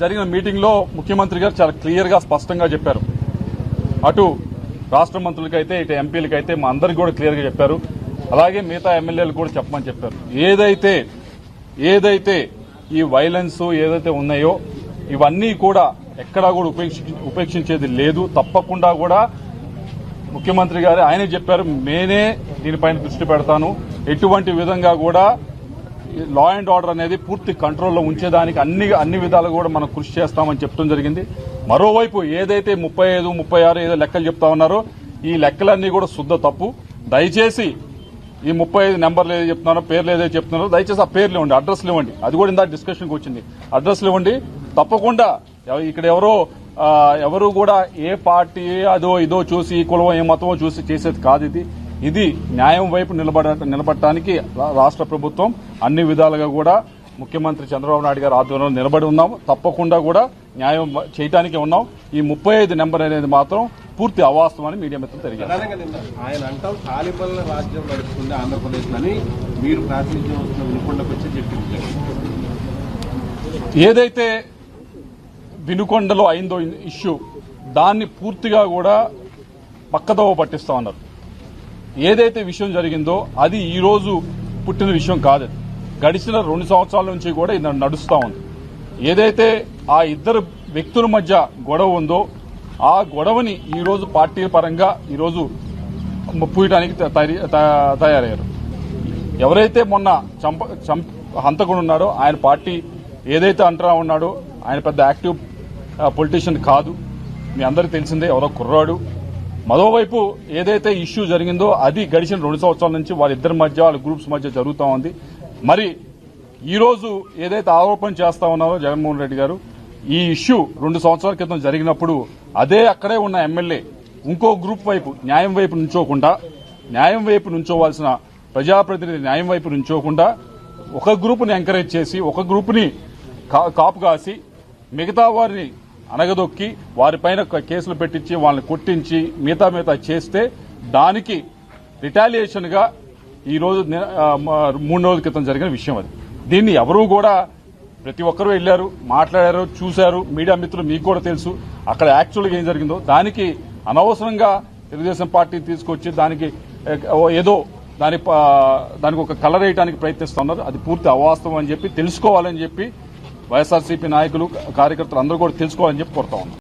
జరిగిన మీటింగ్ లో ముఖ్యమంత్రి గారు చాలా క్లియర్ గా స్పష్టంగా చెప్పారు. అటు రాష్ట్ర మంత్రులకైతే ఇటు ఎంపీలకైతే మా అందరికీ కూడా క్లియర్ గా చెప్పారు. అలాగే మిగతా ఎమ్మెల్యేలు కూడా చెప్పమని చెప్పారు. ఏదైతే ఈ వైలెన్స్ ఏదైతే ఉన్నాయో ఇవన్నీ కూడా ఎక్కడా కూడా ఉపేక్షించేది లేదు. తప్పకుండా కూడా ముఖ్యమంత్రి గారు ఆయనే చెప్పారు, నేనే దీనిపైన దృష్టి పెడతాను, ఎటువంటి విధంగా కూడా లా అండ్ ఆర్డర్ అనేది పూర్తి కంట్రోల్లో ఉంచేదానికి అన్ని విధాలుగా కూడా మనం కృషి చేస్తామని చెప్పడం జరిగింది. మరోవైపు ఏదైతే 35, 36 ఏదో లెక్కలు చెప్తా ఉన్నారో ఈ లెక్కలన్నీ కూడా శుద్ధ తప్పు. దయచేసి ఈ 35 నెంబర్లు ఏదో చెప్తున్నారో పేర్లు ఏదైతే చెప్తున్నారో దయచేసి ఆ పేర్లు ఇవ్వండి, అడ్రస్లు ఇవ్వండి. అది కూడా ఇందాక డిస్కషన్కి వచ్చింది. అడ్రస్లు ఇవ్వండి. తప్పకుండా ఇక్కడ ఎవరు కూడా ఏ పార్టీ అదో ఇదో చూసి ఈ కులం ఏ మతమో చూసి చేసేది కాదు. ఇది న్యాయం వైపు నిలబడటానికి రాష్ట్ర ప్రభుత్వం అన్ని విధాలుగా కూడా ముఖ్యమంత్రి చంద్రబాబు నాయుడు గారి ఆధ్వర్యంలో నిలబడి ఉన్నాం. తప్పకుండా కూడా న్యాయం చేయడానికి ఉన్నాం. ఈ 35 నెంబర్ అనేది మాత్రం పూర్తి అవాస్తవం అని మీడియా మిత్రులు తెలియజేస్తారు. ఆయన అంటాం తాలిబాన్ల రాజ్యం నడుస్తుంది ఆంధ్రప్రదేశ్ అని మీరు ప్రాతినిధ్యం వస్తున్న వినుకొండకు వచ్చి చెప్పింది. ఏదైతే వినుకొండలో అయిందో ఇష్యూ దాన్ని పూర్తిగా కూడా పక్కదోవ పట్టిస్తా ఉన్నారు. ఏదైతే విషయం జరిగిందో అది ఈ రోజు పుట్టిన విషయం కాదు. గడిచిన 2 సంవత్సరాల నుంచి కూడా ఇది నడుస్తా ఉంది. ఏదైతే ఆ ఇద్దరు వ్యక్తుల మధ్య గొడవ ఉందో ఆ గొడవని ఈ రోజు పార్టీ పరంగా ఈ రోజు పూయడానికి తయారయ్యారు. ఎవరైతే మొన్న హంతకుడు ఉన్నాడో ఆయన పార్టీ ఏదైతే అంటా ఉన్నాడో ఆయన పెద్ద యాక్టివ్ పొలిటీషియన్ కాదు. మీ అందరికీ తెలిసిందే, ఎవరో కుర్రాడు. మరోవైపు ఏదైతే ఇష్యూ జరిగిందో అది గడిచిన 2 సంవత్సరాల నుంచి వాళ్ళిద్దరి మధ్య వాళ్ళ గ్రూప్స్ మధ్య జరుగుతూ ఉంది. మరి ఈ రోజు ఏదైతే ఆరోపణ చేస్తా ఉన్నారో జగన్మోహన్ రెడ్డి గారు, ఈ ఇష్యూ 2 సంవత్సరాల క్రితం జరిగినప్పుడు అక్కడే ఉన్న ఎమ్మెల్యే ఇంకో గ్రూప్ వైపు న్యాయం వైపు నుంచోవాల్సిన ప్రజాప్రతినిధి న్యాయం వైపు నుంచోకుండా ఒక గ్రూప్ని ఎంకరేజ్ చేసి ఒక గ్రూప్ని కాపు కాసి మిగతా వారిని అనగదొక్కి వారిపైన కేసులు పెట్టించి వాళ్ళని కొట్టించి మిగతా చేస్తే దానికి రిటాలియేషన్ గా ఈ రోజు 3 రోజుల క్రితం జరిగిన విషయం అది. దీన్ని ఎవరూ కూడా ప్రతి ఒక్కరూ వెళ్లారు, మాట్లాడారు, చూశారు. మీడియా మిత్రులు మీకు కూడా తెలుసు అక్కడ యాక్చువల్గా ఏం జరిగిందో. దానికి అనవసరంగా తెలుగుదేశం పార్టీ తీసుకొచ్చి దానికి దానికి ఒక కలర్ వేయడానికి ప్రయత్నిస్తున్నారు. అది పూర్తి అవాస్తవం అని చెప్పి తెలుసుకోవాలని చెప్పి వైఎస్ఆర్సీపీ నాయకులు కార్యకర్తలు అందరూ కూడా తెలుసుకోవాలని చెప్పి కోరుతా ఉన్నాం.